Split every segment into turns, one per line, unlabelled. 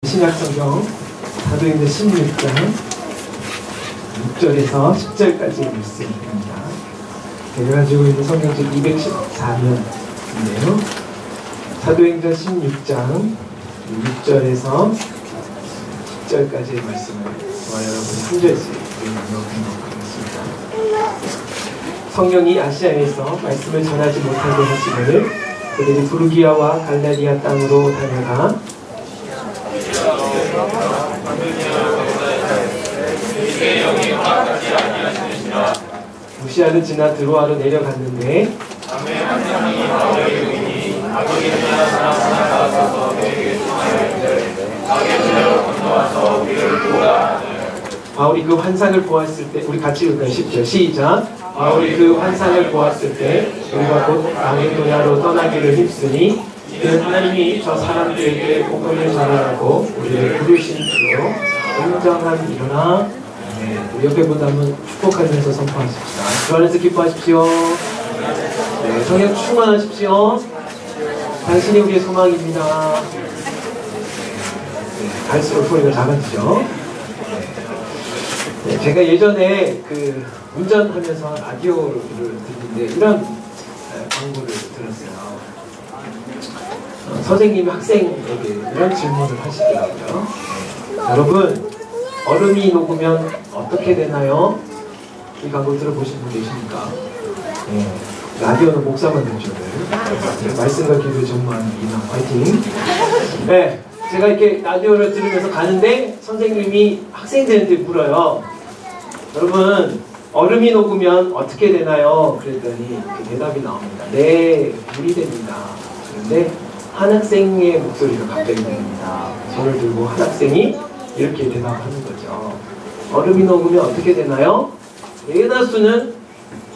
신약성경 사도행전 16장 6절에서 10절까지의 말씀입니다. 제가 가지고 있는 성경책 214면인데요. 사도행전 16장 6절에서 10절까지의 말씀을 저와 여러분이 한 절씩 읽어보도록 하겠습니다. 성령이 아시아에서 말씀을 전하지 못하게 하시거늘 그들이 부르기아와 갈라디아 땅으로 다녀가 무시아를 지나 드로아로 내려갔는데 바울이 그 환상을 보았을 때, 우리 같이 읽어요. 10절 시작. 바울이 그 환상을 보았을 때 우리가 곧 마게도냐로 떠나기를 힘쓰니 이는 하나님이 저 사람들에게 복음을 전하라고 우리를 부르신 주로 온전한 일어나. 우리 옆에 분담은 축복하면서 선포하십시다. 주 안에서 기뻐하십시오. 네, 성령 충만하십시오. 당신이 우리의 소망입니다. 네, 갈수록 소리가 작아지죠. 네, 제가 예전에 운전하면서 라디오를 듣는데 이런 광고를 들었어요. 선생님이 학생에게 이런 질문을 하시더라고요. 여러분, 얼음이 녹으면 어떻게 되나요? 이 광고 들어보신 분 계십니까? 네, 라디오는 목사만 듣죠. 말씀과 기도에 전무하는 이남 화이팅! 네, 제가 이렇게 라디오를 들으면서 가는데 선생님이 학생들한테 물어요. 여러분, 얼음이 녹으면 어떻게 되나요? 그랬더니 그 대답이 나옵니다. 네, 물이 됩니다. 그런데 한 학생의 목소리가 갑자기 들립니다. 손을 들고 한 학생이 이렇게 대답하는 거죠. 얼음이 녹으면 어떻게 되나요? 대다수는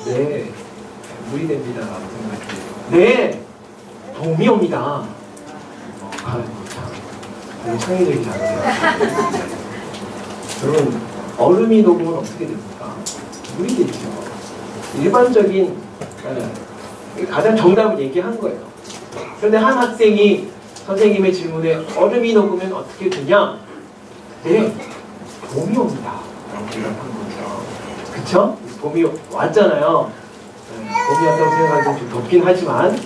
네, 물이 됩니다. 라고 생각해요. 네, 봄이 옵니다. 참 창의적이지 않으세요? 여러분, 얼음이 녹으면 어떻게 됩니까? 물이 되죠. 일반적인 가장 정답을 얘기한 거예요. 그런데 한 학생이 선생님의 질문에 얼음이 녹으면 어떻게 되냐? 네, 봄이 옵니다. 라고 대답한 거죠. 그쵸? 봄이 왔잖아요. 네, 봄이 왔다고 생각하기엔 좀 덥긴 하지만 네.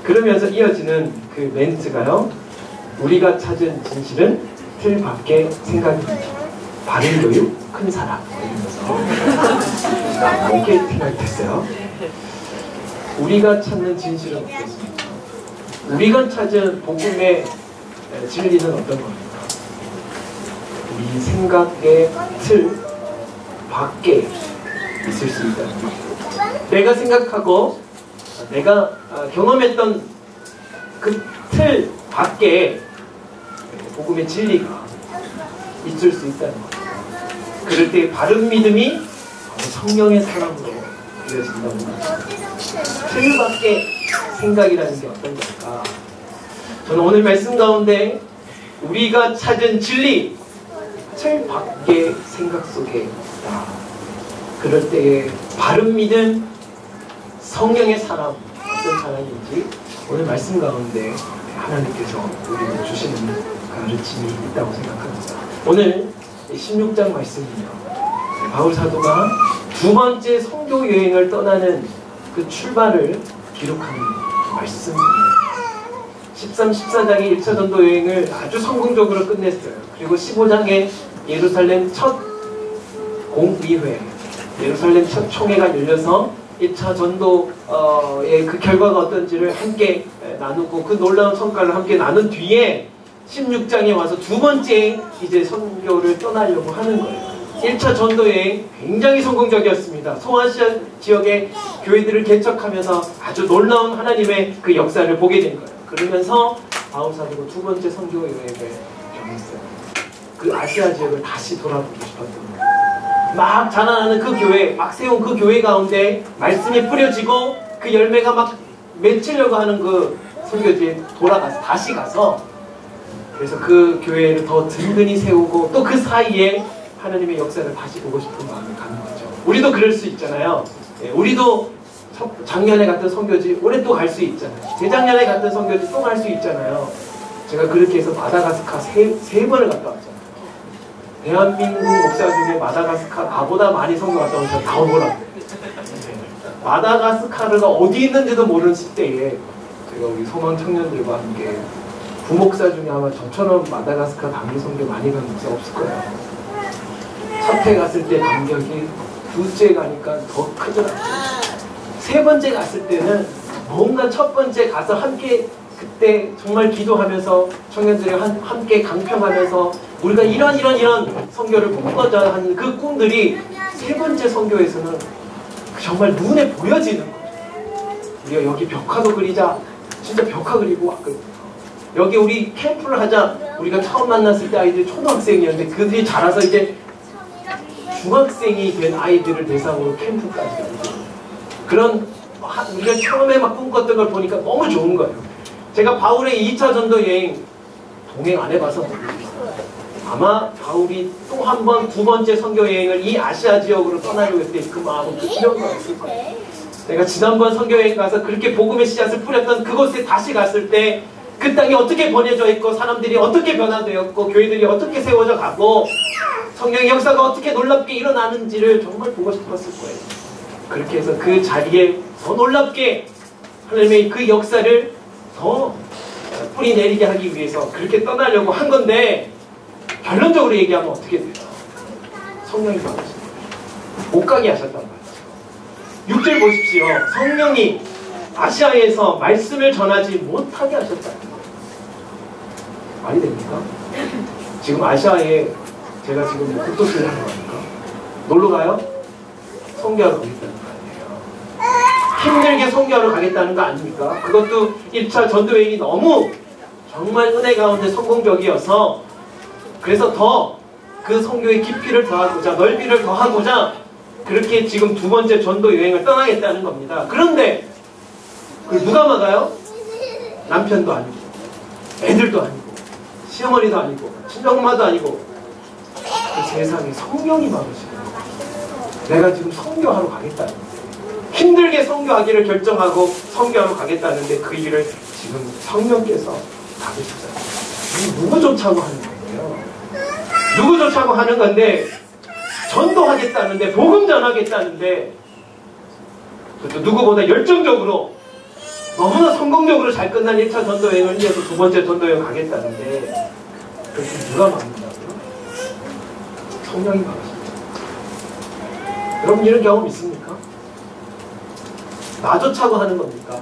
그러면서 이어지는 그 멘트가요. 우리가 찾은 진실은 틀 밖의 생각입니다. 바른 교육, 큰 사랑. 이러면서 이렇게 생각이 됐어요. 우리가 찾는 진실은 어떻습니까? 우리가 찾은 복음의 진리는 어떤 겁니까? 우리 생각의 틀 밖에 있을 수 있다. 내가 생각하고 내가 경험했던 그 틀 밖에 복음의 진리가 있을 수 있다는 거예요. 그럴 때 바른 믿음이 성령의 사랑으로 이루어진다고 합니다. 틀 밖의 생각이라는 게 어떤 걸까? 저는 오늘 말씀 가운데 우리가 찾은 진리, 틀 밖의 생각 속에 있다. 그럴 때의 바른 믿음, 성령의 사랑, 어떤 사랑인지 오늘 말씀 가운데 하나님께서 우리에게 주시는 가르침이 있다고 생각합니다. 오늘 16장 말씀은요, 바울 사도가 두 번째 선교 여행을 떠나는 그 출발을 기록하는 말씀입니다. 13, 14장의 1차 전도 여행을 아주 성공적으로 끝냈어요. 그리고 15장에 예루살렘 첫 공의회, 예루살렘 첫 총회가 열려서 1차 전도의 그 결과가 어떤지를 함께 나누고 그 놀라운 성과를 함께 나눈 뒤에 16장에 와서 두 번째 이제 선교를 떠나려고 하는 거예요. 1차 전도여행 굉장히 성공적이었습니다. 소아시아 지역의 교회들을 개척하면서 아주 놀라운 하나님의 그 역사를 보게 된 거예요. 그러면서 바울 사도가 두 번째 선교 여행을 정했어요. 그 아시아 지역을 다시 돌아보고 싶었던 거예요. 막 자라나는 그 교회, 막 세운 그 교회 가운데 말씀이 뿌려지고 그 열매가 막 맺히려고 하는 그 선교지에 돌아가서 다시 가서 그래서 그 교회를 더 든든히 세우고 또 그 사이에 하나님의 역사를 다시 보고 싶은 마음이 가는 거죠. 우리도 그럴 수 있잖아요. 우리도 작년에 갔던 선교지 올해 또 갈 수 있잖아요. 재작년에 갔던 선교지 또 갈 수 있잖아요. 제가 그렇게 해서 마다가스카 세 번을 갔다 왔잖아요. 대한민국 목사 중에 마다가스카 나보다 많이 선교 갔다 온 사람 다 오더라고요. 마다가스카르가 어디 있는지도 모르는 시대에 제가 우리 소망 청년들과 함께 부목사 중에 아마 저처럼 마다가스카 단기 선교 많이 간 목사 없을 거예요. 첫 해 갔을 때 감격이, 두째 가니까 더 크더라고요. 세 번째 갔을 때는 뭔가 첫 번째 가서 함께 그때 정말 기도하면서 청년들이 함께 강평하면서 우리가 이런 선교를 꿈꿔자 하는 그 꿈들이 세 번째 선교에서는 정말 눈에 보여지는 거예요. 우리가 여기 벽화도 그리자. 진짜 벽화 그리고 왔거든요. 여기 우리 캠프를 하자. 우리가 처음 만났을 때 아이들이 초등학생이었는데 그들이 자라서 이제 중학생이 된 아이들을 대상으로 캠프까지 하고 그런 우리가 처음에 막 꿈꿨던 걸 보니까 너무 좋은 거예요. 제가 바울의 2차 전도 여행 동행 안 해봐서 모르겠어요. 아마 바울이 또 한 번 두 번째 선교 여행을 이 아시아 지역으로 떠나려고 했을 때 그 마음은 그 필요가 없을 거예요. 내가 지난번 선교 여행 가서 그렇게 복음의 씨앗을 뿌렸던 그곳에 다시 갔을 때 그 땅이 어떻게 번여져 있고 사람들이 어떻게 변화되었고 교회들이 어떻게 세워져 가고 성령의 역사가 어떻게 놀랍게 일어나는지를 정말 보고 싶었을 거예요. 그렇게 해서 그 자리에 더 놀랍게 하나님의 그 역사를 더 뿌리 내리게 하기 위해서 그렇게 떠나려고 한 건데 결론적으로 얘기하면 어떻게 돼요? 성령이 막으신 거예요. 못 가게 하셨단 말이죠. 6절 보십시오. 성령이 아시아에서 말씀을 전하지 못하게 하셨다. 말이 됩니까? 지금 아시아에 제가 지금 국도수를 하는 거니까 놀러 가요? 선교하러 가겠다는 거 아니에요. 힘들게 선교하러 가겠다는 거 아닙니까? 그것도 1차 전도여행이 너무 정말 은혜 가운데 성공적이어서 그래서 더 그 선교의 깊이를 더하고자 넓이를 더하고자 그렇게 지금 두 번째 전도 여행을 떠나겠다는 겁니다. 그런데 그걸 누가 막아요? 남편도 아니고 애들도 아니고 시어머니도 아니고 친정엄마도 아니고 그 세상에 성령이 막으시고 내가 지금 선교하러 가겠다는데 힘들게 선교하기를 결정하고 선교하러 가겠다는데 그 일을 지금 성령께서 막으시잖아요. 누구 쫓아고 하는 거예요? 누구 쫓아고 하는 건데 전도하겠다는데 복음 전하겠다는데 그것도 누구보다 열정적으로 너무나 성공적으로 잘 끝난 1차 전도여행을 이어서 두 번째 전도여행 가겠다는데 그렇게 누가 막는다고요? 성령이 막으십니다. 여러분 이런 경험 있습니까? 나 쫓아고 하는 겁니까?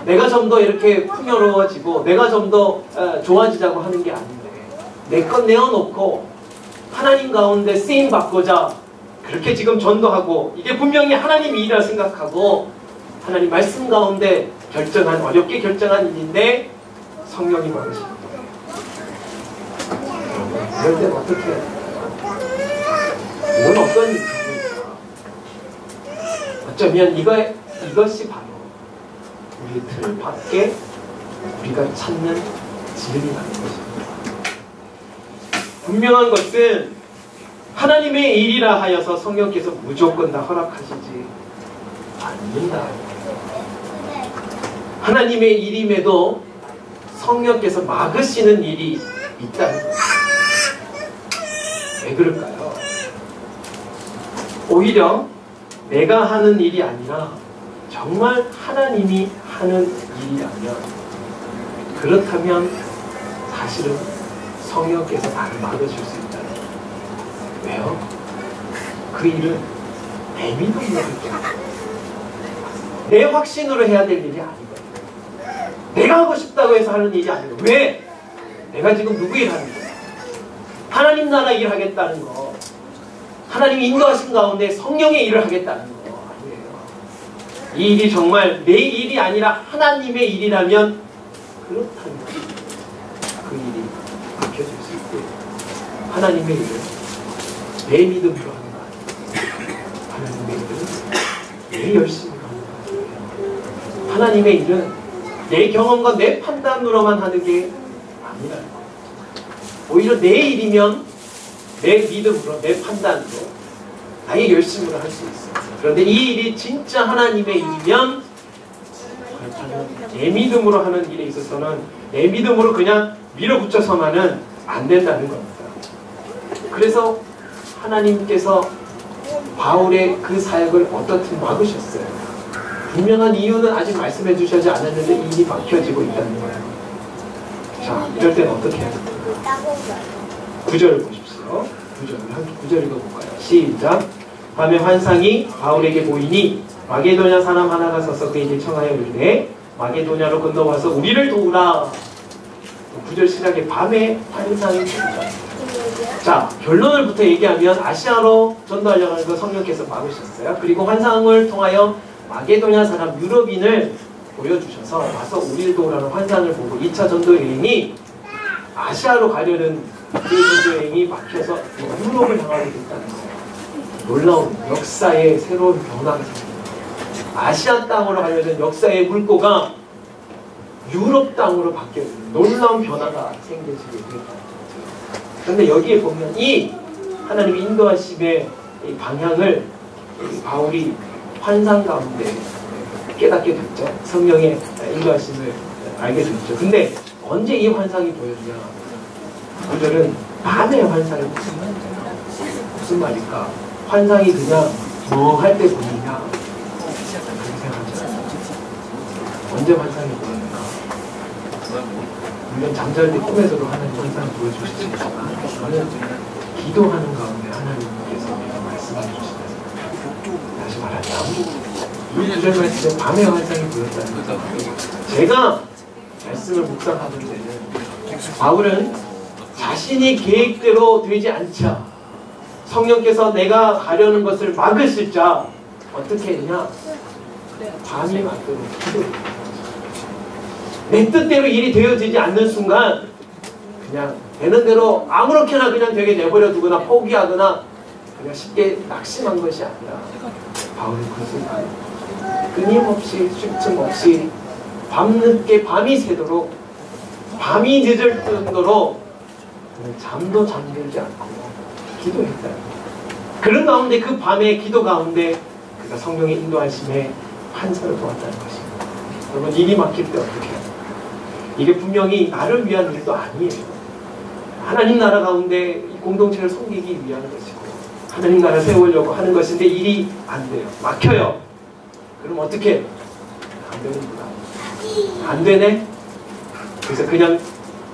내가 좀 더 이렇게 풍요로워지고 내가 좀 더 좋아지자고 하는 게 아닌데 내 것 내어놓고 하나님 가운데 쓰임받고자 그렇게 지금 전도하고 이게 분명히 하나님 일이라 생각하고 하나님 말씀 가운데 결정한 어렵게 결정한 일인데 성령이 막으십니다. 이럴 때는 어떻게 해야 될까요? 이건 어떤 일입니까? 어쩌면 이것이 바로 우리 틀 밖에 우리가 찾는 진리라는 것입니다. 분명한 것은 하나님의 일이라 하여서 성령께서 무조건 다 허락하시지 않는다. 하나님의 일임에도 성령께서 막으시는 일이 있다는 거예요. 왜 그럴까요? 오히려 내가 하는 일이 아니라 정말 하나님이 하는 일이라면 그렇다면 사실은 성령께서 나를 막으실 수 있다는 거예요. 왜요? 그 일은 내 믿음으로 할 게 아니에요. 내 확신으로 해야 될 일이 아니거든요. 내가 하고 싶다고 해서 하는 일이 아니고 왜? 내가 지금 누구 일 하는 거야? 하나님 나라 일 하겠다는 거 하나님이 인도하신 가운데 성령의 일을 하겠다는 거 아니에요. 이 일이 정말 내 일이 아니라 하나님의 일이라면 그렇다면 그 일이 밝혀질 수 있고 하나님의 일은 내 믿음으로 하는 거 아니에요. 하나님의 일은 내 열심으로 하는 거 아니에요. 하나님의 일은 내 경험과 내 판단으로만 하는 게 아니라는 거예요. 오히려 내 일이면 내 믿음으로, 내 판단으로, 나의 열심으로 할 수 있어요. 그런데 이 일이 진짜 하나님의 일이면 그렇다면 내 믿음으로 하는 일에 있어서는 내 믿음으로 그냥 밀어붙여서만은 안 된다는 겁니다. 그래서 하나님께서 바울의 그 사역을 어떻게 막으셨어요. 분명한 이유는 아직 말씀해 주시지 않았는데 일이 막혀지고 있다는 거예요. 자, 이럴 때는 어떻게 해야 돼요? 9절을 보십시오. 9절 읽어볼까요? 시작. 밤에 환상이 바울에게 보이니 마게도냐 사람 하나가 서서 그에게 청하여 이르되 마게도냐로 건너와서 우리를 도우라. 9절 시작에 밤에 환상이 보이죠. 자, 결론을부터 얘기하면 아시아로 전도하려고 하는 거 성령께서 막으셨어요. 그리고 환상을 통하여 마게도냐 사람 유럽인을 보여주셔서 와서 우리를 도우라는 환상을 보고 2차 전도 여행이 아시아로 가려는 그 전도 여행이 막혀서 유럽을 향하게 됐다는 거예요. 놀라운 역사의 새로운 변화가 생깁니다. 아시아 땅으로 가려는 역사의 물꼬가 유럽 땅으로 바뀌어요. 놀라운 변화가 생겨지게 됐다는 거죠. 그런데 여기에 보면 이 하나님의 인도하심의 이 방향을 바울이 환상 가운데 깨닫게 됐죠. 성령의 인도하심을 알게 됐죠. 근데 언제 이 환상이 보였냐? 그들은 밤에 환상이 보였어요. 무슨 말일까? 환상이 그냥 멍할 때 보이냐? 그렇게 생각하죠. 언제 환상이 보였는가? 물론 잠잘 때 꿈에서도 하나님 환상을 보여주시지만 저는 기도하는 가운데 하나님께서 말씀해 주시면서 다시 말하자면 이 구절 말씀에 밤에 환상이 보였다는 거죠. 제가 말씀을 묵상하던 때는 바울은 자신이 계획대로 되지 않자 성령께서 내가 가려는 것을 막으실 자 어떻게 했냐? 밤이 맞도록 기도했다. 내 뜻대로 일이 되어지지 않는 순간 그냥 되는 대로 아무렇게나 그냥 되게 내버려 두거나 포기하거나 그냥 쉽게 낙심한 것이 아니라 바울은 그것을 끊임없이 쉴 틈 없이 밤늦게 밤이 새도록 밤이 늦을 정도로 잠도 잠들지 않고 기도했다. 그런 가운데 그 밤의 기도 가운데 그가 성령의 인도하심에 환상을 보았다는 것입니다. 여러분 일이 막힐 때 어떻게 해요? 이게 분명히 나를 위한 일도 아니에요. 하나님 나라 가운데 이 공동체를 섬기기 위한 것이고 하나님 나라 세우려고 하는 것인데 일이 안 돼요. 막혀요. 그럼 어떻게 해요? 안 되는구나. 안 되네? 그래서 그냥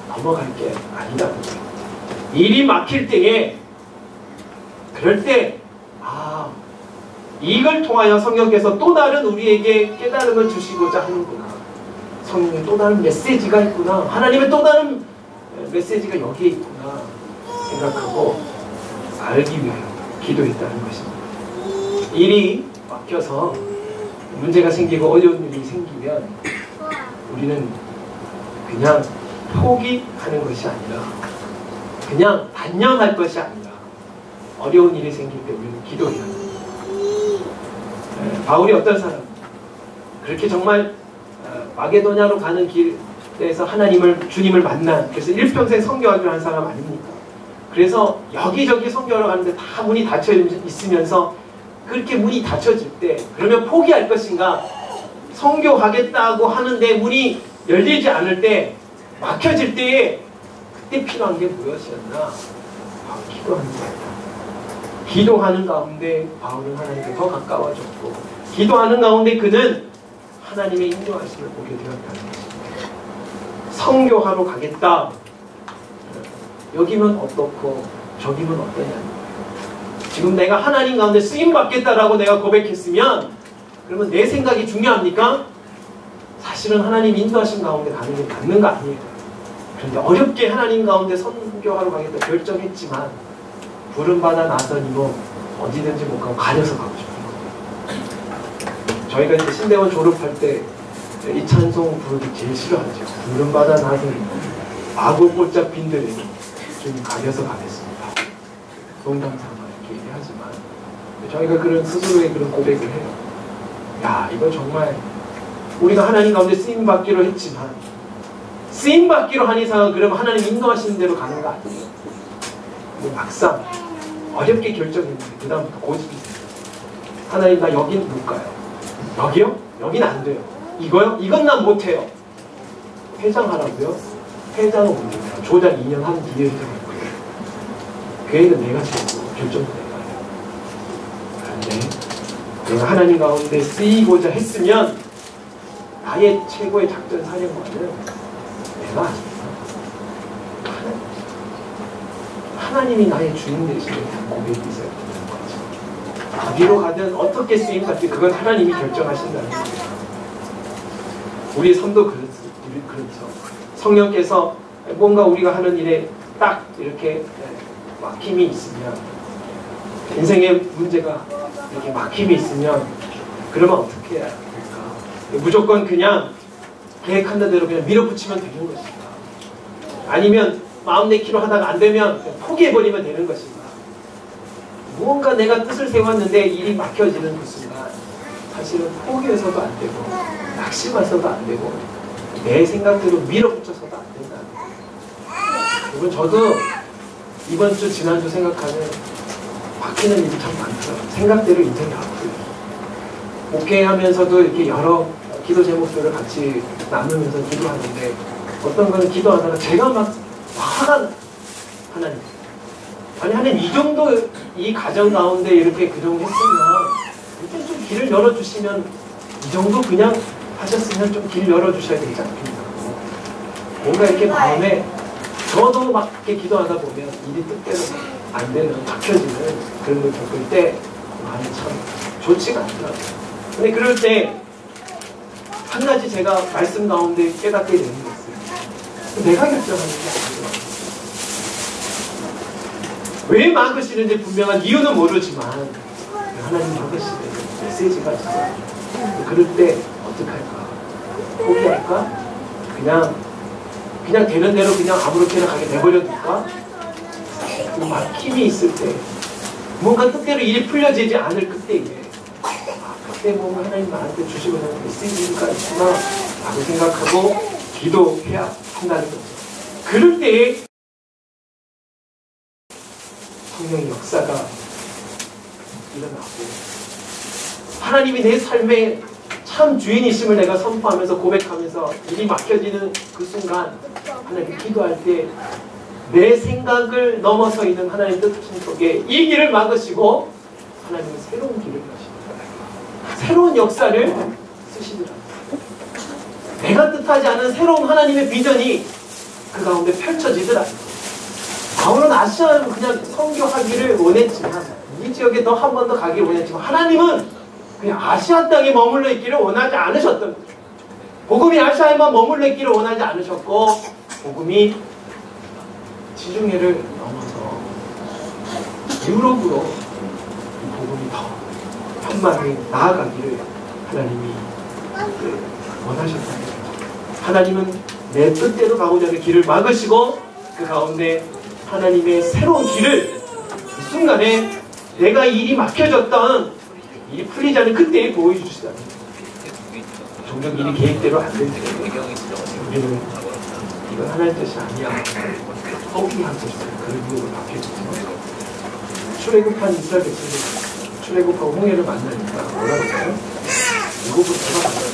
넘어갈 게 아니라는 거예요. 일이 막힐 때에 그럴 때 이걸 통하여 성령께서 또 다른 우리에게 깨달음을 주시고자 하는구나. 성령의 또 다른 메시지가 있구나. 하나님의 또 다른 메시지가 여기에 있구나 생각하고 알기 위하여 기도했다는 것입니다. 일이 막혀서 문제가 생기고 어려운 일이 생기면 우리는 그냥 포기하는 것이 아니라 그냥 단념할 것이 아니라 어려운 일이 생길 때 우리는 기도해야 합니다. 바울이 어떤 사람? 그렇게 정말 마게도냐로 가는 길에서 주님을 만난 그래서 일평생 선교하기로 한 사람 아닙니까? 그래서 여기저기 선교하러 가는데 다 문이 닫혀 있으면서 그렇게 문이 닫혀질 때 그러면 포기할 것인가? 선교하겠다고 하는데 문이 열리지 않을 때 막혀질 때에 그때 필요한 게 무엇이었나? 바로 기도하는 거였다. 기도하는 가운데 바울은 하나님께 더 가까워졌고 기도하는 가운데 그는 하나님의 인도하심을 보게 되었다는 것입니다. 선교하러 가겠다. 여기면 어떻고 저기면 어떠냐. 지금 내가 하나님 가운데 쓰임받겠다라고 내가 고백했으면 그러면 내 생각이 중요합니까? 사실은 하나님 인도하신 가운데 가는 게 맞는 거 아니에요. 그런데 어렵게 하나님 가운데 선교하러 가겠다 결정했지만 부름받아 나서니 뭐 어디든지 못 가고 가려서 가고 싶은 거예요. 저희가 이제 신대원 졸업할 때 이 찬송 부르기 제일 싫어하죠. 부름받아 나서니 아고 꼴짝 빈들이 좀 가려서 가겠습니다. 농담삼아 이렇게 얘기하지만 저희가 그런 스스로의 그런 고백을 해요. 야 이거 정말 우리가 하나님 가운데 쓰임받기로 했지만 쓰임받기로 한 이상은 그러면 하나님 인도하시는 대로 가는 거 아니에요. 근데 막상 어렵게 결정했는데 그 다음부터 고집이 있어요. 하나님 나 여긴 못 가요. 여기요? 여긴 안 돼요. 이거요? 이건 난 못해요. 회장하라고요? 회장 오면 조장 2년 한 뒤에 회장 올 거예요. 계획은 내가 세우고 결정도 내가 해요. 그런데 내가 하나님 가운데 쓰이고자 했으면 나의 최고의 작전 사령관은 내가 아닙니다. 하나님이 나의 주인 되시는 고백이 있어야 되는 거죠. 어디로 가든 어떻게 쓰임 받든 그건 하나님이 결정하신다는 거예요. 우리 삶도 그렇죠. 성령께서 뭔가 우리가 하는 일에 딱 이렇게 막힘이 있으면, 인생의 문제가 이렇게 막힘이 있으면 그러면 어떻게 해야 될까? 무조건 그냥 계획한 대로 그냥 밀어붙이면 되는 것인가? 아니면 마음 내키로 하다가 안 되면 포기해버리면 되는 것인가? 무언가 내가 뜻을 세웠는데 일이 막혀지는 그 순간 사실은 포기해서도 안 되고 낙심해서도 안 되고 내 생각대로 밀어붙여서도 안 된다는 거예요. 여러분, 저도 이번 주 지난주 생각하면 막히는 일이 참 많더라고요. 생각대로 인생이 아프고, 목회하면서도 이렇게 여러 기도 제목들을 같이 나누면서 기도하는데 어떤 거는 기도하다가 제가 막 화가 나. 하나님 이 정도 이 가정 가운데 이렇게 그 정도 했으면 일단 좀 길을 열어주시면, 이 정도 그냥 하셨으면 좀 길 열어주셔야 되지 않겠냐. 뭔가 이렇게 마음에 저도 막 이렇게 기도하다 보면 일이 뜻대로 안 되는, 막혀지는 그런 걸 겪을 때 마음이 참 좋지가 않더라고요. 근데 그럴 때 한 가지 제가 말씀 가운데 깨닫게 되는 게 있어요. 내가 결정하는 게 아니더라고요. 왜 막으시는지 분명한 이유는 모르지만 하나님 막으시는 메시지가 있어요. 그럴 때 어떡할까? 포기할까? 그냥 되는 대로 그냥 아무렇게나 가게 내버려둘까? 그 막힘이 있을 때, 뭔가 뜻대로 일이 풀려지지 않을 그때에, 그때 뭔가 하나님 나한테 주시고 있는 메시지가 있구나 라고 생각하고 기도해야 한다는 거죠. 그럴 때에 성령의 역사가 일어나고, 하나님이 내 삶의 참 주인이심을 내가 선포하면서 고백하면서 일이 막혀지는 그 순간, 하나님 기도할 때 내 생각을 넘어서 있는 하나님 뜻 속에 이 길을 막으시고 하나님은 새로운 길을 가시더라고요. 새로운 역사를 쓰시더라고요. 내가 뜻하지 않은 새로운 하나님의 비전이 그 가운데 펼쳐지더라고요. 바울은 아시아를 그냥 선교하기를 원했지만, 이 지역에 더 한 번 더 가기를 원했지만, 하나님은 그냥 아시아 땅에 머물러 있기를 원하지 않으셨던 거죠. 복음이 아시아에만 머물러 있기를 원하지 않으셨고, 복음이 지중해를 넘어서 유럽으로 이 복음이 더 한마디 나아가기를 하나님이 원하셨다는 거죠. 하나님은 내 뜻대로 가고자 하는 길을 막으시고, 그 가운데 하나님의 새로운 길을 그 순간에 내가 일이 막혀졌던, 일이 풀리지 않은 그때에 보여주시다는 거예요. 종종 일이 계획대로 안 될 때 우리는 이건 하나님 뜻이 아니야, 포기하고 싶어요. 그런 이유로 바뀌어졌지만, 출애굽한 이스라엘 백성들, 출애굽하고 홍해를 만나니까 뭐라고 했어요? 애굽으로 돌아가요.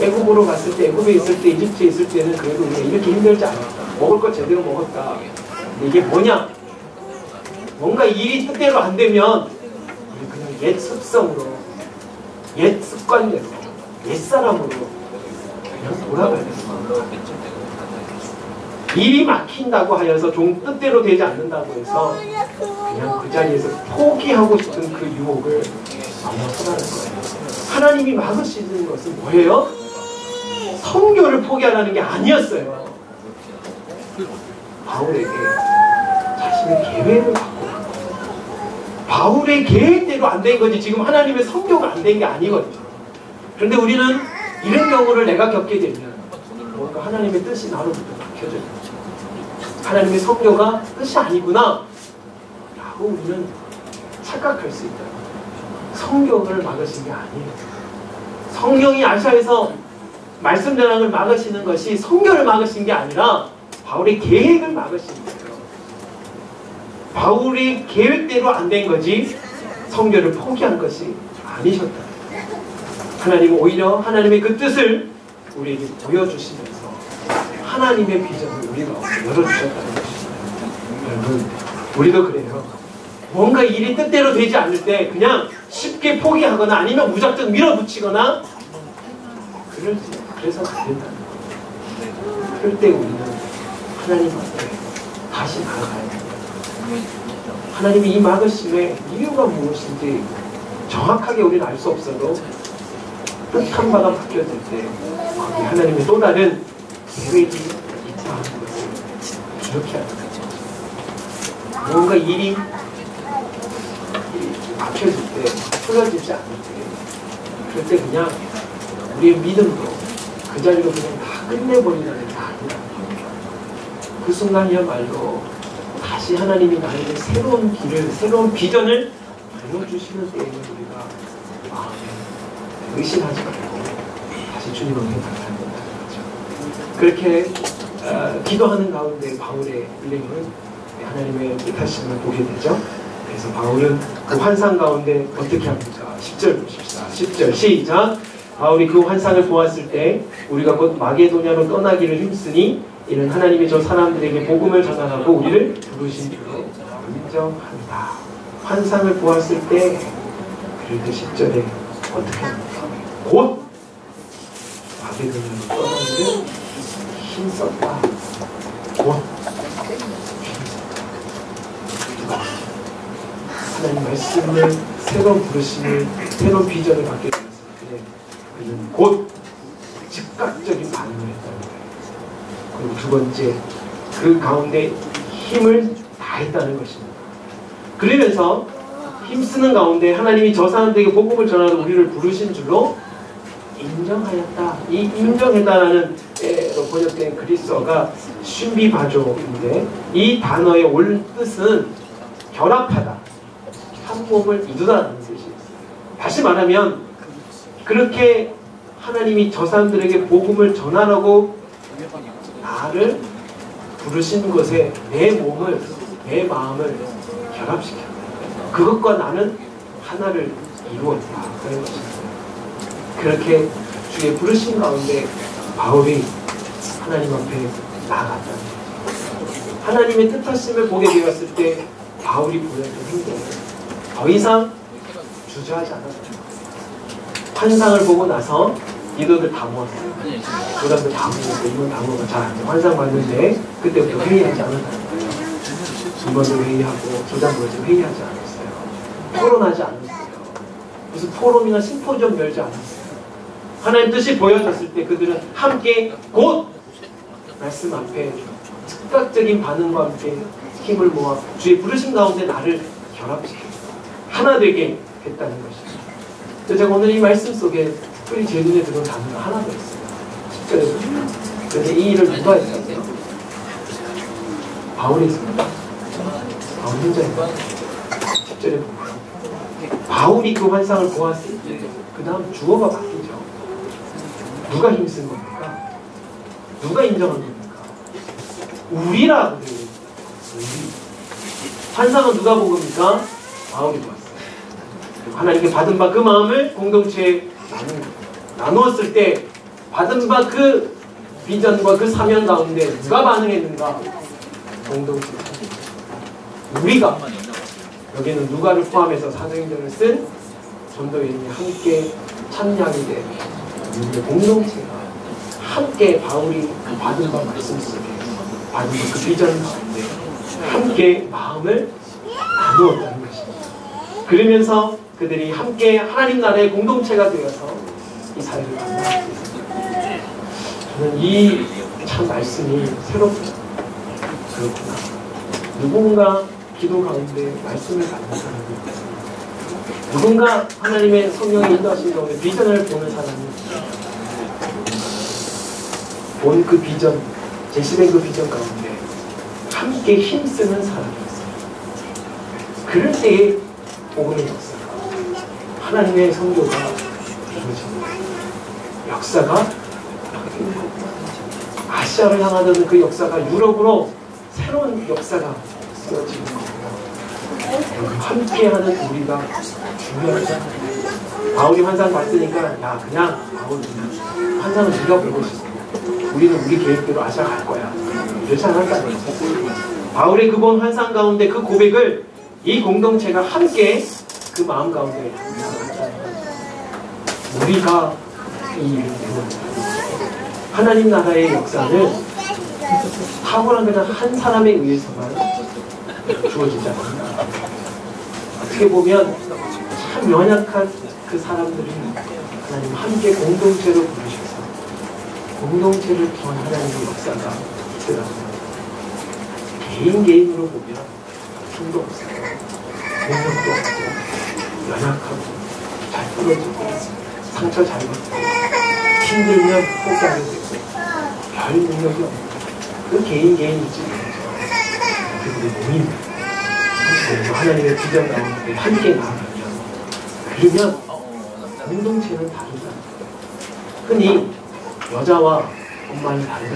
애굽으로 갔을 때, 애굽에 있을 때, 이집트에 있을 때는 그래도 우리가 이렇게 힘들지 않았다. 먹을 것 제대로 먹었다. 이게 뭐냐? 뭔가 일이 뜻대로 안 되면 우리 그냥 옛 습성으로, 옛 습관대로, 옛 사람으로 그냥 돌아가야 되는 거예요. 일이 막힌다고 하여서 종 뜻대로 되지 않는다고 해서 그냥 그 자리에서 포기하고 싶은 그 유혹을 넘어서라는 거예요. 하나님이 막으시는 것은 뭐예요? 선교를 포기하라는 게 아니었어요. 바울에게 자신의 계획을 갖고, 바울의 계획대로 안 된 거지 지금 하나님의 선교가 안 된 게 아니거든요. 그런데 우리는 이런 경우를 내가 겪게 되면 뭔가 하나님의 뜻이 나로부터 막혀져요. 하나님의 선교가 뜻이 아니구나 라고 우리는 착각할 수 있다. 성경을 막으신 게 아니에요. 성령이 아시아에서 말씀 전환을 막으시는 것이 성경을 막으신 게 아니라 바울의 계획을 막으신 거예요. 바울의 계획대로 안 된 거지 성경을 포기한 것이 아니셨다. 하나님은 오히려 하나님의 그 뜻을 우리에게 보여주시면서 하나님의 비전을 우리가 열어주셨다는 것입니다. 여러분, 우리도 그래요. 뭔가 일이 뜻대로 되지 않을 때 그냥 쉽게 포기하거나 아니면 무작정 밀어붙이거나 그래서 안 된다는 거예요. 그럴 때 우리는 하나님 앞에 다시 나아가야 됩니다. 하나님이 이 막으심의 이유가 무엇인지 정확하게 우리는 알 수 없어도 뜻한 바가 바뀌어질 때 거기 하나님의 또 다른 계획이 있다 하는 것을 기억해야 합니다. 뭔가 일이 막혀질 때, 풀어지지 않을 때, 그럴 때 그냥 우리의 믿음으로 그 자리로 그냥 다 끝내버리라는 게 아니라 그 순간이야말로 다시 하나님이 나에게 새로운 길을, 새로운 비전을 알려주시는 때에는 우리가 마음에 의심하지 말고 다시 주님 앞에 나가야 된다는 거죠. 그렇게 기도하는 가운데 바울의 일행은 하나님의 뜻하심을 보게 되죠. 그래서 바울은 그 환상 가운데 어떻게 합니까? 10절 보십시다. 10절 시작. 바울이 그 환상을 보았을 때 우리가 곧 마게도냐로 떠나기를 힘쓰니 이는 하나님이 저 사람들에게 복음을 전하라고 우리를 부르신 줄로 인정한다. 환상을 보았을 때 그럴 때 10절에 어떻게 합니까? 곧 마게도냐로 떠나기를 힘썼다. 곧 하나님 말씀을 새로운 부르심을 새로운 비전을 받게 되었을 때 그는 곧 즉각적인 반응을 했다는 거예요. 그리고 두 번째, 그 가운데 힘을 다했다는 것입니다. 그러면서 힘쓰는 가운데 하나님이 저 사람들에게 복음을 전하러 우리를 부르신 줄로 인정하였다. 이 인정했다라는 번역된 그리스어가 슌비바조인데 이 단어의 올 뜻은 결합하다, 한 몸을 이루다라는 뜻이에요. 다시 말하면 그렇게 하나님이 저 사람들에게 복음을 전하라고 나를 부르신 것에 내 몸을, 내 마음을 결합시켜 그것과 나는 하나를 이루었다 그런 것입니다. 그렇게 주의 부르신 가운데 바울이 하나님 앞에 나아갔다. 하나님의 뜻하심을 보게 되었을 때 바울이 보였던 행동은 더 이상 주저하지 않았습니다. 환상을 보고 나서 이도들 다 모았어요. 조단들 다 모았어요. 이건 다 모아서 자, 환상 봤는데 그때부터 회의하지 않았다는 거예요. 이번도 회의하고 조단도 회의하지 않았어요. 토론하지 않았어요. 무슨 포럼이나 심포지엄 열지 않았어요. 하나님 뜻이 보여졌을 때 그들은 함께 곧 말씀 앞에 즉각적인 반응과 함께 힘을 모아 주의 부르심 가운데 나를 결합시켜 하나 되게 됐다는 것입니다. 그래서 제가 오늘 이 말씀 속에 특별히 제 눈에 들어온 단어가 하나 더 있어요. 10절에 보면. 그런데 이 일을 누가 했었어요? 바울이 했습니다. 바울 혼자 했어요. 10절에 보면 바울이 그 환상을 보았을 때 그 다음 주어가 바뀌죠. 누가 힘쓴 겁니까? 누가 인정한 겁니까? 우리라고 되어 있습니다. 우리. 환상은 누가 본 겁니까? 바울이 보았어요. 하나님께 받은 바 그 마음을 공동체에 나누었을 때 받은 바 그 비전과 그 사명 가운데 누가 반응했는가? 공동체. 우리가 여기는 누가를 포함해서 사도행전을 쓴 전도인이 함께 참여하게 된 우리의 공동체가 함께 바울이 그 받은 바 말씀 속에 받은 바 그 비전 가운데 함께 마음을 나누었다는 것입니다. 그러면서 그들이 함께 하나님 나라의 공동체가 되어서 이 사회를 만나게 됐습니다. 저는 이 참 말씀이 새롭다. 그렇구나. 누군가 기도 가운데 말씀을 받는 사람이 누군가 하나님의 성령의 인도하신 가운데 비전을 보는 사람이 본 그 비전, 제시된 그 비전 가운데 함께 힘쓰는 사람이었어요. 그럴 때의 복음의 역사가 하나님의 성교가 이루어집니다. 역사가 바뀌는 겁니다. 아시아를 향하던 그 역사가 유럽으로 새로운 역사가 쓰여지는 겁니다. 함께하는 우리가 중요하잖아요. 바울이 환상 봤으니까 야 그냥 바울 환상은 네가 보고 싶어. 우리는 우리 계획대로 아시아 갈 거야. 이렇지 않았다는 거죠. 바울의 그 본 환상 가운데 그 고백을 이 공동체가 함께 그 마음 가운데 우리가 이 일을 하나님 나라의 역사는 탁월한 그냥 한 사람에 의해서만 주어지지 않습니다. 어떻게 보면 참 연약한 그 사람들이 하나님 함께 공동체로 부르셔서 공동체를 통한 하나님의 역사가 있더라고요. 개인으로 보면 힘도 없어요. 능력도 없고 연약하고 잘 부러지고 상처 잘 받고 힘들면 포기하게 되고 별 능력이 없고 그 개인이지 그들의 모임 하나님의 비전 가운데 함께 나아가면 그러면 공동체는 다르다. 흔히 여자와 엄마는 다르다.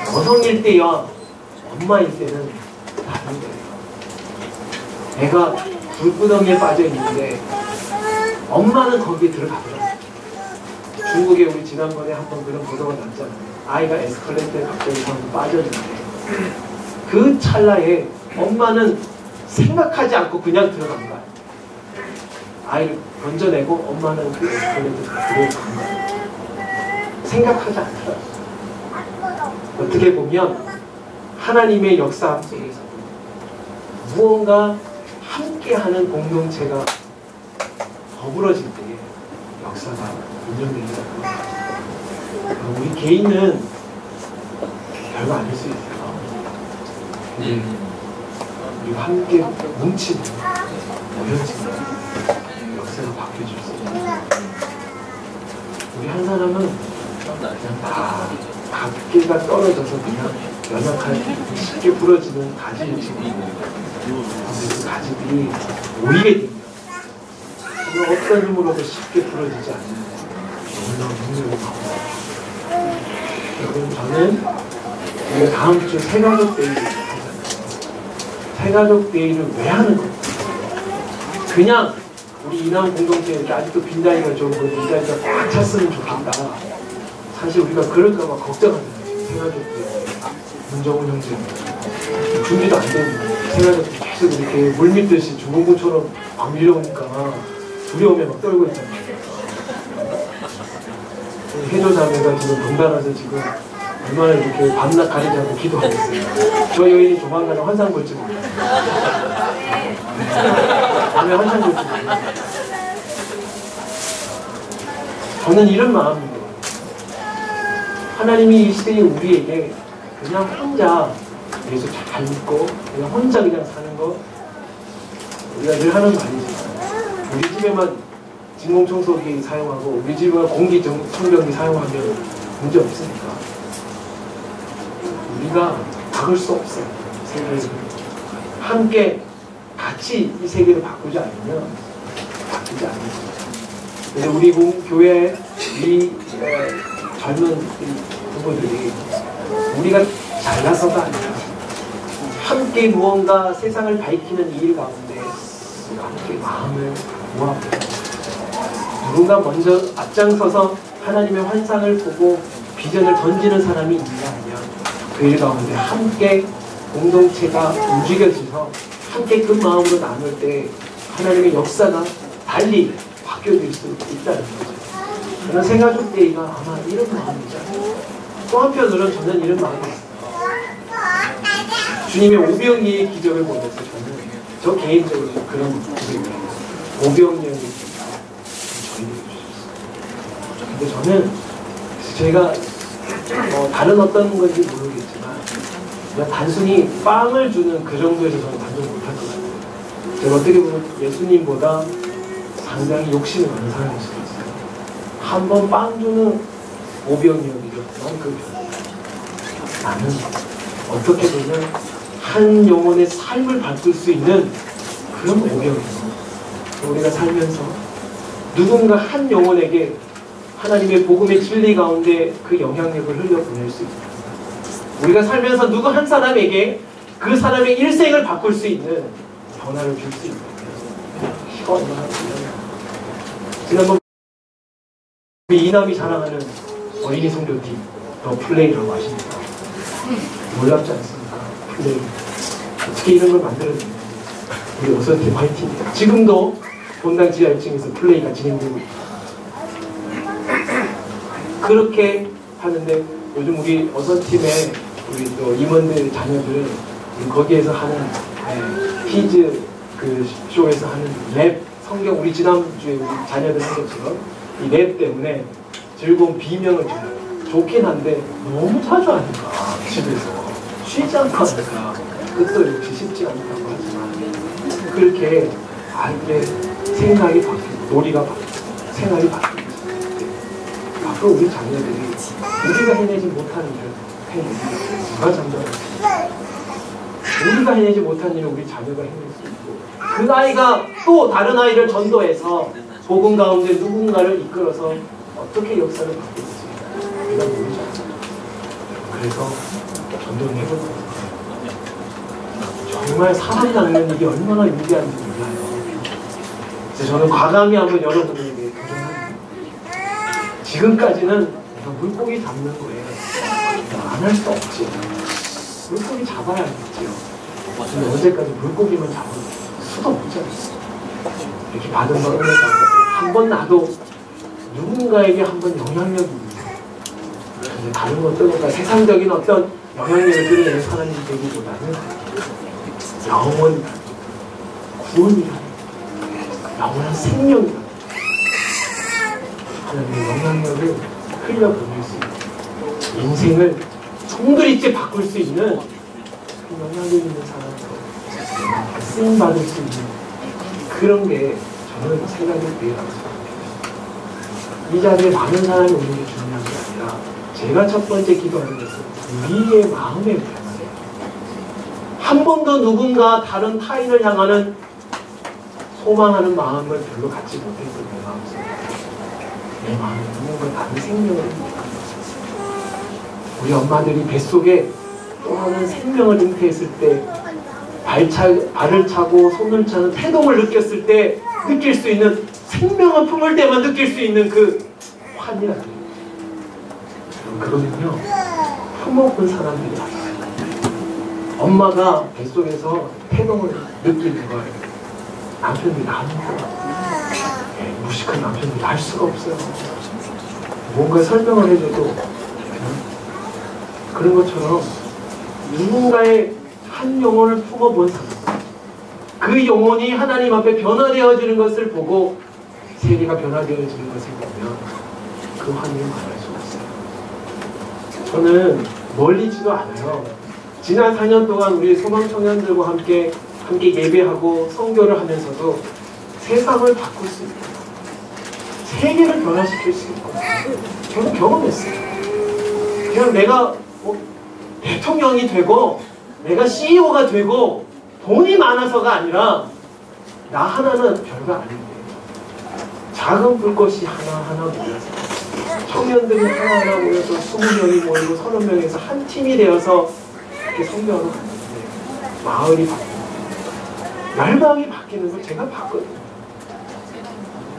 여성일 때와 엄마일 때는 다른 거예요. 애가 불구덩이에 빠져 있는데 엄마는 거기에 들어가더라고요. 중국에 우리 지난번에 한번 그런 보도가 났잖아요. 아이가 에스컬레이터에 갑자기 빠졌는데 그 찰나에 엄마는 생각하지 않고 그냥 들어간 거야. 아이를 건져내고 엄마는 그 에스컬레이터에 들어간 거야. 생각하지 않더라. 어떻게 보면 하나님의 역사 속에서 무언가 함께하는 공동체가 더불어질 때 역사가 인정되기도 합니다. 우리 개인은 별거 아닐 수 있어요. 우리가 함께 뭉치면 모여지면 역사가 바뀌어질 수 있어요. 우리 한 사람은 그냥 다 각계가 떨어져서 그냥 연약한 쉽게 부러지는 가지를 지고 그 가지들이 모이게 되면 어떤 힘으로도 쉽게 부러지지 않는 놀라운 능력이 나옵니다. 여러분 저는 우리가 다음 주 새가족 데이를 하잖아요. 새가족 데이를 왜 하는 겁니까? 그냥 우리 이남 공동체에 이렇게 아직도 빈자리가 좀 이 자리가 꽉 찼으면 좋겠다. 사실 우리가 그럴까봐 걱정하잖아요. 새가족 데이 문정훈 형제 준비도 안 되고 새가족들이 계속 이렇게 물밀듯이 중공군처럼 막 밀려오니까 두려움에 막 떨고 있잖아요. 해조자매가 지금 동달아서 지금 얼마나 이렇게 밤낮 가리지 않고 기도하고 있어요. 저 여인이 조만간에 환상 볼지 몰라요. 밤에 환상 볼지 몰라요. 저는 이런 마음이에요. 하나님이 이 시대에 우리에게 그냥 혼자 예수 잘 믿고 그냥 혼자 그냥 사는 거 우리가 늘 하는 말이지만 우리 집에만 진공청소기 사용하고 우리 집에만 공기청정기 사용하면 문제 없으니까 우리가 막을 수 없어요. 세계를 함께 같이 이 세계를 바꾸지 않으면 바꾸지 않는 거죠. 그래서 우리 교회 이 젊은 부모들이 우리가 잘나서가 아니라 함께 무언가 세상을 밝히는 이 일 가운데 함께 마음을 모아보고 누군가 먼저 앞장서서 하나님의 환상을 보고 비전을 던지는 사람이 있나 하면 그 일 가운데 함께 공동체가 움직여져서 함께 그 마음으로 나눌 때 하나님의 역사가 달리 바뀌어질 수 있다는 거죠. 저는 새가족 데이가 아마 이런 마음이죠. 또 한편으로는 저는 이런 마음이 있어요. 주님의 오병이의 기적을 보면서 저는 저 개인적으로 그런 고백을 오병이의 기적 저희에게 주셨어요. 근데 저는 제가 다른 어떤 건지 모르겠지만 그냥 단순히 빵을 주는 그 정도에서 저는 만족 못할 것 같아요. 제가 어떻게 보면 예수님보다 상당히 욕심이 많은 사람일 수도 있어요. 한 번 빵 주는 오병이어기죠. 난 그 나는 어떻게 보면 한 영혼의 삶을 바꿀 수 있는 그런 오병이죠. 우리가 살면서 누군가 한 영혼에게 하나님의 복음의 진리 가운데 그 영향력을 흘려보낼 수 있다. 우리가 살면서 누구 한 사람에게 그 사람의 일생을 바꿀 수 있는 변화를 줄 수 있다. 이거 얼마나 중요해요. 지난번 우리 이남이 자랑하는 어린이 선교팀 더 플레이라고 하십니다. 놀랍지 않습니까? 플레이. 어떻게 이런 걸 만들어냈는지. 우리 어선팀 화이팅입니다. 지금도 본당 지하 1층에서 플레이가 진행되고 있습니다. 그렇게 하는데 요즘 우리 어선팀의 우리 또 임원들 자녀들 거기에서 하는 퀴즈 그 쇼에서 하는 랩 성경 우리 지난주에 우리 자녀들 한 것처럼 이 랩 때문에 즐거운 비명을 줘요. 좋긴 한데 너무 자주 하니까 집에서 쉬지 않고 하니까 그것도 역시 쉽지 않다고 하지만 그렇게 아이들의 생각이 바뀌고 놀이가 바뀌고 생활이 바뀌고 앞으로 우리 자녀들이 우리가 해내지 못하는 일을 해내지 누가 장담할까? 우리가 해내지 못하는 일을 우리 자녀가 해낼 수 있고 그 아이가 또 다른 아이를 전도해서 복음 가운데 누군가를 이끌어서 어떻게 역사를 바꿀지 우리가 모르지 않아요. 그래서 전도를 해볼 거예요. 정말 사람 낚는 일이 얼마나 위대한지 몰라요. 그래서 저는 과감히 한번 여러분에게 도전합니다. 지금까지는 내가 물고기 잡는 거에 안 할 수 없지. 물고기 잡아야겠지요. 근데 언제까지 물고기만 잡을 수도 없잖아요. 이렇게 받은 거 은혜가 한번 나도 누군가에게 한번 영향력이 있는 다른 것들 그러니까 세상적인 어떤 영향력을 드러내는 사람이 되기보다는 영원히 구원이라는 영원한 생명이라는 하나님의 영향력을 흘려보낼 수 있는 인생을 송두리째 바꿀 수 있는 그 영향력 있는 사람으로 쓰임받을 수 있는 그런 게 저는 생각이 되라고 생각합니다. 이 자리에 많은 사람이 오는 게 중요한 게 아니라 제가 첫 번째 기도하는 것은 우리의 마음의 변화예요. 한 번도 누군가 다른 타인을 향하는 소망하는 마음을 별로 갖지 못했던 내 마음속에 내 마음에 누군가 다른 생명을 우리 엄마들이 뱃속에 또 하는 생명을 잉태했을 때 발을 차고 손을 차는 태동을 느꼈을 때 느낄 수 있는 생명을 품을 때만 느낄 수 있는 그 환이라는 거예요. 그거는요 품어본 사람들이 알아요. 엄마가 뱃속에서 태동을 느끼는 걸 남편들이 아니까 무식한 남편들이 알 수가 없어요. 뭔가 설명을 해줘도 그런 것처럼 누군가의 한 영혼을 품어본 사람 그 영혼이 하나님 앞에 변화되어지는 것을 보고 세계가 변화되어지는 것을 보면 그 환희를 말할 수 없어요. 저는 멀리지도 않아요. 지난 4년 동안 우리 소망청년들과 함께 예배하고 선교를 하면서도 세상을 바꿀 수 있고 세계를 변화시킬 수 있고 저는 경험했어요. 그냥 내가 대통령이 되고 내가 CEO가 되고 돈이 많아서가 아니라 나 하나는 별거 아닌데 작은 불꽃이 하나하나 모여서 청년들이 하나하나 모여서 20명이 모이고 30명에서 한 팀이 되어서 이렇게 선교하러 갔는데 마을이 바뀌고 열방이 바뀌는 걸 제가 봤거든요.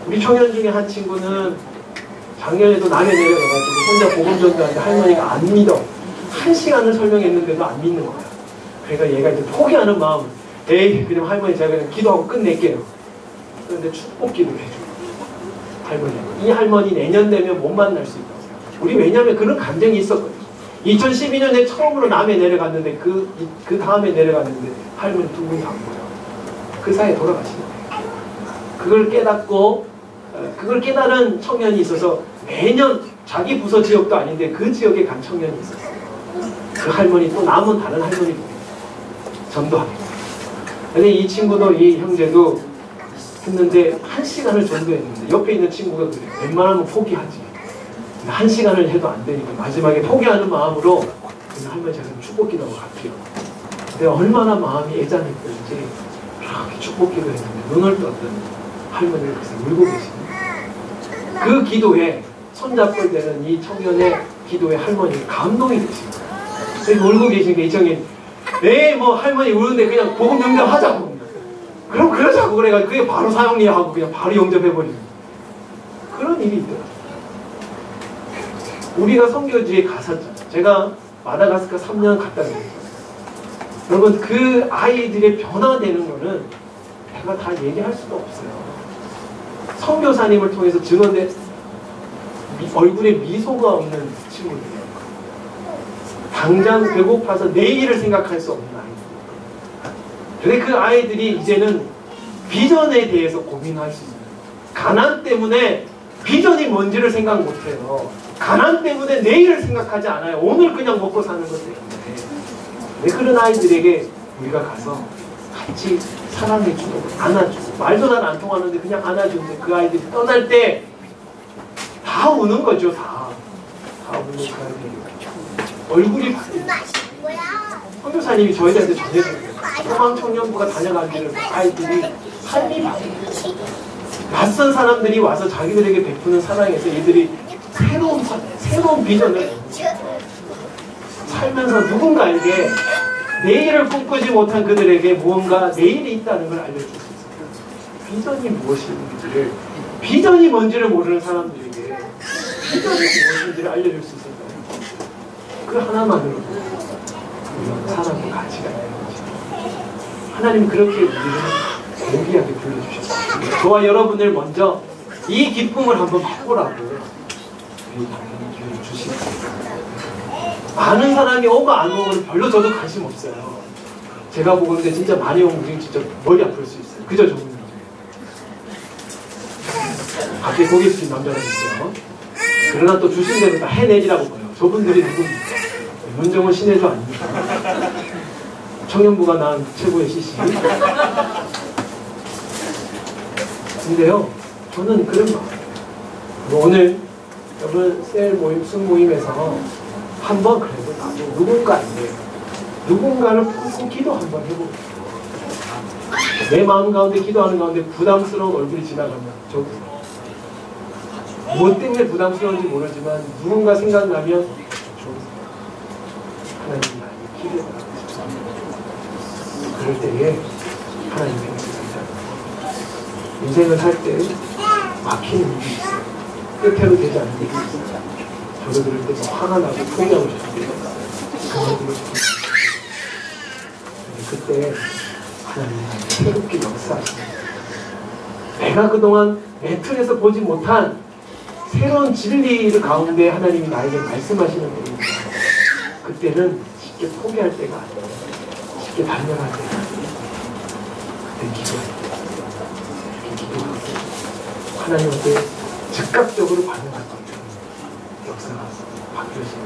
우리 청년 중에 한 친구는 작년에도 남해 내려가가지고 혼자 복음 전도하는데 할머니가 안 믿어. 1시간을 설명했는데도 안 믿는 거야. 그러니까 얘가 이제 포기하는 마음. 에이 그냥 할머니 제가 그냥 기도하고 끝낼게요. 그런데 축복 기도를 해줘요. 할머니. 이 할머니 내년 되면 못 만날 수 있다고 생각해요. 우리 왜냐하면 그런 감정이 있었거든요. 2012년에 처음으로 남해 내려갔는데 그 다음에 내려갔는데 할머니 두 분이 안 보여. 그 사이에 돌아가신 거예요. 그걸 깨닫고 그걸 깨달은 청년이 있어서 매년 자기 부서 지역도 아닌데 그 지역에 간 청년이 있었어요. 그 할머니 또 남은 다른 할머니 전도하겠다. 근데 이 친구도 이 형제도 했는데 1시간을 전도했는데 옆에 있는 친구가 그래. 웬만하면 포기하지. 1시간을 해도 안 되니까 마지막에 포기하는 마음으로 그냥 할머니 제가 축복기도하고 갈게요. 근데 얼마나 마음이 애잔했던지 이렇게 축복기도 했는데 눈을 떴더니 할머니가 그래서 울고 계시네. 그 기도에 손잡고 되는 이 청년의 기도에 할머니가 감동이 되신 거예요. 그래서 울고 계시니까 이 청년이 에이 뭐 할머니 우는데 그냥 복음 영접하자고 그럼 그러자고 그래가지고 그게 바로 사형리하고 그냥 바로 영접해버리는 그런 일이 있더라고요. 우리가 선교지에 갔었잖아요. 제가 마다가스카 3년 갔다 왔어요. 여러분, 그 아이들의 변화되는 거는 제가 다 얘기할 수가 없어요. 선교사님을 통해서 증언된 얼굴에 미소가 없는 친구들이에요. 당장 배고파서 내일을 생각할 수 없는 아이들. 근데 그 아이들이 이제는 비전에 대해서 고민할 수 있어요. 가난 때문에 비전이 뭔지를 생각 못해요. 가난 때문에 내일을 생각하지 않아요. 오늘 그냥 먹고 사는 것 때문에. 왜 그런 아이들에게 우리가 가서 같이 사랑해주고 안아주고, 말도 잘 안 통하는데 그냥 안아주는데 그 아이들이 떠날 때 다 우는 거죠. 다 우는 그 아이들이 얼굴이 바뀌는 거예요. 선교사님이 저희들한테 전해주는 거예요. 소망청년부가 다녀가는 아이들이 삶이 바뀌는 거예요. 낯선 사람들이 와서 자기들에게 베푸는 사랑에서 얘들이 새로운 비전을 살면서 누군가에게 내일을 꿈꾸지 못한 그들에게 무언가 내일이 있다는 걸 알려줄 수 있어요. 비전이 무엇인지를, 비전이 뭔지를 모르는 사람들에게 비전이 무엇인지를 알려줄 수 있어요. 그 하나만으로도 우리가 사람의 가치가 있는 거죠. 하나님 그렇게 우리를 고귀하게 불러주셨습니다. 저와 여러분을 먼저 이 기쁨을 한번 맛보라고 기회를 주시겠습니다. 많은 사람이 오고 안 오고는 별로 저도 관심 없어요. 제가 보는데 진짜 많이 오면 우리 진짜 머리 아플 수 있어요. 그저 좋은 남자. 갑자기 고개 숙인 남자가 있어요. 그러나 또 주신 대로 다 해내리라고 봐요. 저분들이 누굽니까? 문정은 신혜주 아닙니까? 청년부가 낳은 최고의 CC. 근데요, 저는 그런 마음이에요. 오늘 여러분 셀 모임, 순모임에서 한번 그래도 나도 누군가를 품고 기도 한번 해볼게요. 내 마음 가운데 기도하는 가운데 부담스러운 얼굴이 지나가면 저도 뭐 때문에 부담스러운지 모르지만 누군가 생각나면 하나님이 나에게 기도를 하고 싶습니다. 그럴 때에 하나님께 인생을 살 때 막히는 일이 있어요. 끝으로 되지 않는 일이 있어요. 저도 그럴 때 뭐 화가 나고 포기하고 싶은데 그만두고 싶은데 그때 하나님이 새롭게 역사하십니다. 내가 그동안 내 틀에서 보지 못한 새로운 진리를 가운데 하나님이 나에게 말씀하시는 때입니다. 그때는 쉽게 포기할 때가 아니에요. 쉽게 단련할 때가 아니에요. 그때 기도하고 하나님한테 즉각적으로 반응할 거예요. 역사가 바뀌어지는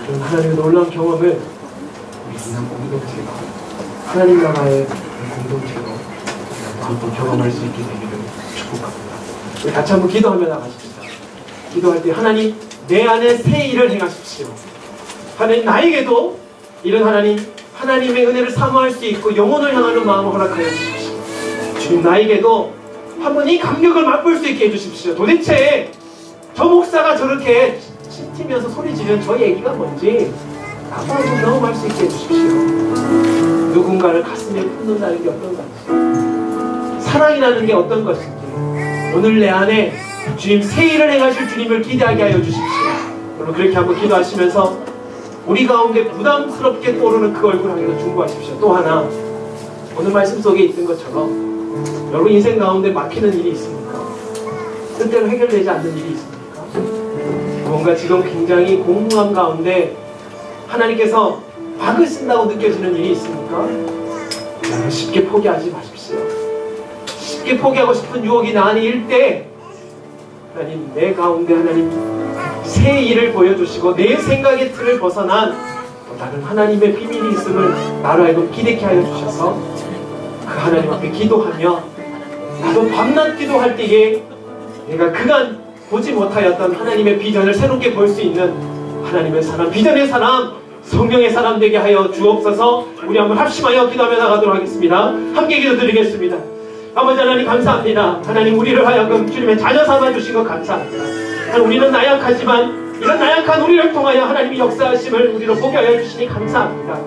그런 하나님의 놀라운 경험을 우리 인간 공동체가 하나님 나라의 공동체로 한번 경험할 수 있게 되기를 축복합니다. 우리 같이 한번 기도하며 나가십시다. 기도할 때 하나님 내 안에 새 일을 행하십시오. 하나님 나에게도 이런 하나님의 은혜를 사모할 수 있고 영혼을 향하는 마음을 허락하여 주십시오. 주님 나에게도 한번 이 감격을 맛볼 수 있게 해주십시오. 도대체 저 목사가 저렇게 짖으면서 소리 지르는 저 얘기가 뭔지 나도 한번 경험할 수 있게 해주십시오. 누군가를 가슴에 품는다는 게 어떤 건지, 사랑이라는 게 어떤 것인지 오늘 내 안에 주님 새 일을 행하실 주님을 기대하게 하여 주십시오. 여러분 그렇게 한번 기도하시면서 우리 가운데 부담스럽게 떠오르는 그 얼굴 향해서 중보하십시오. 또 하나 오늘 말씀 속에 있던 것처럼 여러분 인생 가운데 막히는 일이 있습니까? 뜻대로 해결되지 않는 일이 있습니까? 뭔가 지금 굉장히 공허함 가운데 하나님께서 막으신다고 느껴지는 일이 있습니까? 여러분 쉽게 포기하지 마십시오. 쉽게 포기하고 싶은 유혹이 나 안에 일 때 하나님 내 가운데 하나님 새 일을 보여주시고 내 생각의 틀을 벗어난 또 다른 하나님의 비밀이 있음을 나로 하여금 기대케 하여 주셔서 그 하나님 앞에 기도하며 나도 밤낮 기도할 때에 내가 그간 보지 못하였던 하나님의 비전을 새롭게 볼 수 있는 하나님의 사람, 비전의 사람, 성령의 사람 되게 하여 주옵소서. 우리 한번 합심하여 기도하며 나가도록 하겠습니다. 함께 기도드리겠습니다. 아버지 하나님 감사합니다. 하나님 우리를 하여금 주님의 자녀 삼아주신 것 감사합니다. 하나님 우리는 나약하지만 이런 나약한 우리를 통하여 하나님이 역사하심을 우리로 보게 하여 주시니 감사합니다.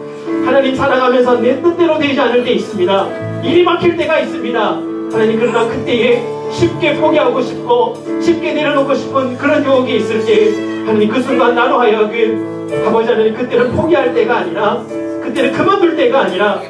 하나님 살아가면서 내 뜻대로 되지 않을 때 있습니다. 일이 막힐 때가 있습니다. 하나님 그러나 그때에 쉽게 포기하고 싶고 쉽게 내려놓고 싶은 그런 유혹이 있을 때 하나님 그 순간 나로 하여금 아버지 하나님, 그때는 포기할 때가 아니라, 그때는 그만둘 때가 아니라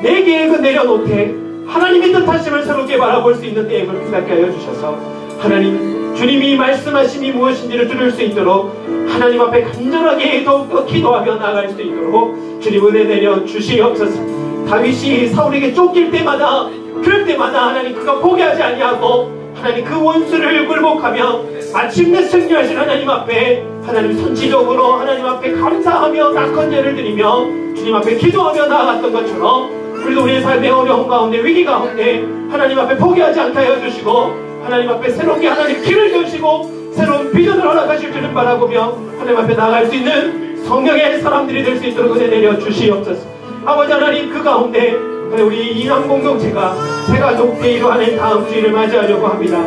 내 계획은 내려놓되 하나님의 뜻하심을 새롭게 바라볼 수 있는 때임을 생각게 하여 주셔서, 하나님 주님이 말씀하심이 무엇인지를 들을 수 있도록 하나님 앞에 간절하게 더욱더 기도하며 나아갈 수 있도록 주님 은혜 내려 주시옵소서. 다윗이 사울에게 쫓길 때마다, 그럴 때마다 하나님 그가 포기하지 아니하고 하나님 그 원수를 굴복하며 마침내 승리하신 하나님 앞에, 하나님 선지적으로 하나님 앞에 감사하며 낙헌제를 드리며 주님 앞에 기도하며 나아갔던 것처럼, 우리도 우리의 삶의 어려움 가운데, 위기 가운데 하나님 앞에 포기하지 않게 하여 주시고, 하나님 앞에 새롭게 하나님 길을 여시고 새로운 비전을 허락하실 줄을 바라보며 하나님 앞에 나아갈 수 있는 성령의 사람들이 될 수 있도록 은혜 내려 주시옵소서. 아버지 하나님, 그 가운데 우리 이남 공동체가 새가족 데이로 하는 다음 주일을 맞이하려고 합니다.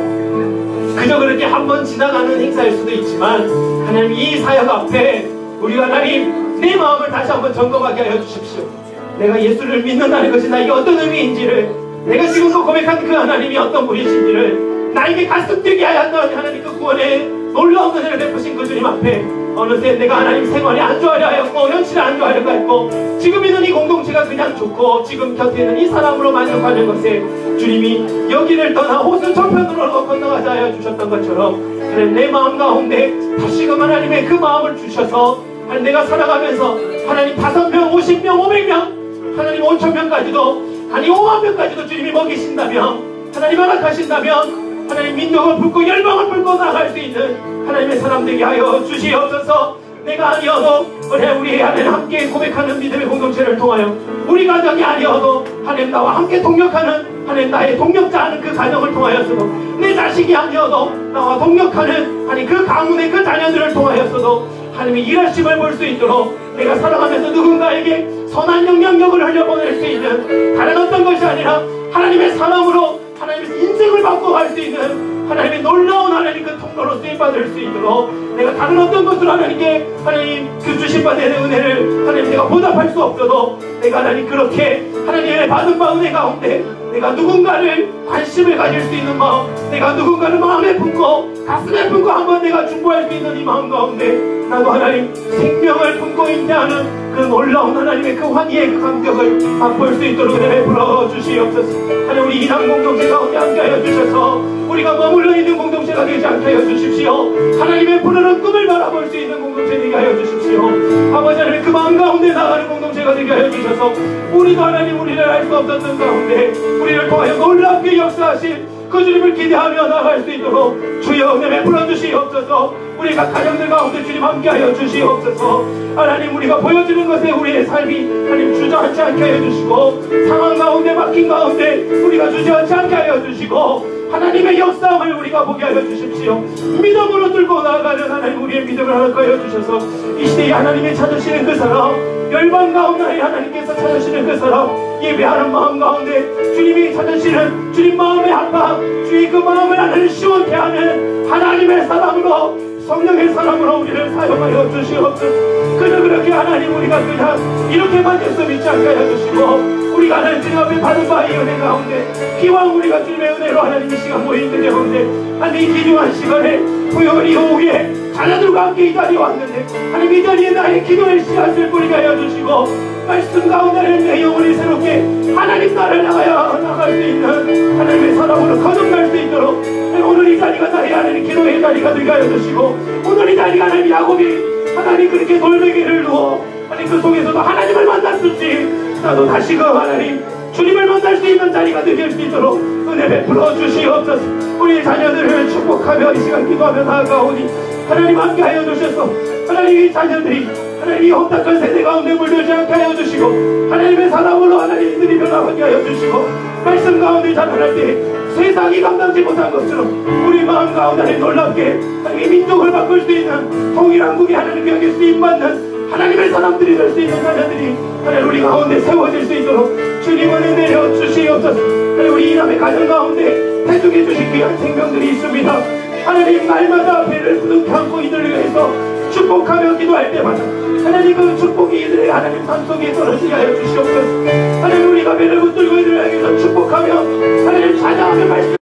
그저 그렇게 한번 지나가는 행사일 수도 있지만, 하나님 이 사역 앞에 우리가 하나님 내 마음을 다시 한번 점검하게 하여 주십시오. 내가 예수를 믿는다는 것이 나에게 어떤 의미인지를, 내가 지금도 고백한 그 하나님이 어떤 분이신지를 나에게 가슴 뛰게 하였던 하나님 그 구원의 놀라운 은혜를 베푸신 그 주님 앞에, 어느새 내가 하나님 생활에 안주하려 하였고 현실에 안주하려고 했고 지금 있는 이 공동체가 그냥 좋고 지금 곁에 있는 이 사람으로 만족하는 것에 주님이 여기를 떠나 호수 저편으로 건너가자 하여 주셨던 것처럼, 하나님 내 마음 가운데 다시금 하나님의 그 마음을 주셔서, 하나님 내가 살아가면서 하나님 5명, 50명, 500명, 하나님 5,000명까지도, 아니 5만명까지도 주님이 먹이신다면, 하나님 허락하신다면 하나님 민족을 품고 열방을 품고 나아갈 수 있는 하나님의 사람 되게 하여 주시옵소서. 내가 아니어도 우리 하나님 함께 고백하는 믿음의 공동체를 통하여, 우리 가정이 아니어도 하나님 나와 함께 동력하는 하나님 나의 동력자하는 그 가정을 통하여서도, 내 자식이 아니어도 나와 동력하는 하나님 그 가문의 그 자녀들을 통하여서도 하나님의 일하심을 볼 수 있도록, 내가 살아가면서 누군가에게 선한 영향력을 흘려보낼 수 있는 다른 어떤 것이 아니라 하나님의 사람으로 하나님의 인생을 바꿔갈 수 있는 하나님의 놀라운 하나님 그 통로로 쓰임받을 수 있도록, 내가 다른 어떤 것으로 하나님께 하나님 그 주신바 되는 은혜를 하나님 내가 보답할 수 없어도, 내가 하나님 그렇게 하나님의 받은 바 은혜 가운데 내가 누군가를 관심을 가질 수 있는 마음, 내가 누군가를 마음에 품고 가슴에 품고 한번 내가 중보할 수 있는 이 마음 가운데, 나도 하나님 생명을 품고 인내하는 그 놀라운 하나님의 그 환희의 그 감격을 맛볼 수 있도록 은혜 베풀어 주시옵소서. 하나님 우리 이남 공동체 가운데 함께하여 주셔서 우리가 머물러 있는 공동체가 되지 않게 하여 주십시오. 하나님의 푸르른 꿈을 바라볼 수 있는 공동체 되게 하여 주십시오. 아버지 하나님 그 마음 가운데 나가는 공동체가 되게 하여 주셔서, 우리도 하나님 우리를 알 수 없었던 가운데 우리를 통하여 놀랍게 역사하실 그 주님을 기대하며 나갈 수 있도록 주여 은혜 베풀어 주시옵소서. 우리가 가정들 가운데 주님 함께하여 주시옵소서. 하나님 우리가 보여지는 것에 우리의 삶이 하나님 주저앉지 않게 하여 주시고, 상황 가운데 막힌 가운데 우리가 주저앉지 않게 하여 주시고, 하나님의 역사함을 우리가 보게 하여 주십시오. 믿음으로 뚫고 나아가는 하나님 우리의 믿음을 허락하여 주셔서, 이 시대에 하나님이 찾으시는 그 사람, 열방 가운데 하나님께서 찾으시는 그 사람, 예배하는 마음 가운데 주님이 찾으시는 주님 마음의 합방, 주의 그 마음을 하나님 시원케 하는 하나님의 사람으로, 성령의 사람으로 우리를 사용하여 주시옵소서. 그저 그렇게 하나님 우리가 그냥 이렇게만 해서 믿지 않게 하여 주시고, 우리가 하나님 주님 앞에 받은 바의 은혜 가운데 기왕 우리가 주님의 은혜로 하나님 이 시간 모인 그 가운데 하나님 이 귀중한 시간에 토요일 오후에 자녀들과 함께 이 자리에 왔는데, 하나님 이 자리에 나의 기도의 씨앗을 뿌리게 하여 주시고, 말씀 가운데 내 영혼이 새롭게 하나님 나라를 향하여 나갈 수 있는 하나님의 사람으로 거듭날 수 있도록, 오늘 이 자리가 나의 하나님 기도의 자리가 되게 하여 주시고, 오늘 이 자리가 하나님 야곱이 하나님 그렇게 돌베개를 누워 하나님 그 속에서도 하나님을 만났듯이, 나도 다시금 하나님 주님을 만날 수 있는 자리가 되게 할 수 있도록 은혜 베풀어 주시옵소서. 우리 자녀들을 축복하며 이 시간 기도하며 나아가오니 하나님 함께하여 주셔서, 하나님 이 자녀들이 하나님 이 혼탁한 세대 가운데 물들지 않게 하여 주시고, 하나님의 사랑으로 하나님 이들이 변화하게 하여 주시고, 말씀 가운데 자라날 때 세상이 감당지 못한 것처럼 우리 마음 가운데 놀랍게 하나님 민족을 바꿀 수 있는 통일한 국이 하나님 여길 수 임받는 하나님의 사람들이 될 수 있는 자녀들이 하나님 우리 가운데 세워질 수 있도록 주님 은혜 내려 주시옵소서. 하나님 우리 이남의 가정 가운데 태중해 주신 귀한 생명들이 있습니다. 하나님 날마다 배를 부둥켜 안고 이들을 위해서 축복하며 기도할 때마다 하나님 그 축복이 이들의 하나님 삶 속에 떨어지게 하여 주시옵소서. 하나님 우리가 배를 붙들고 이들을 위해서 축복하며 하나님 찬양하며 말씀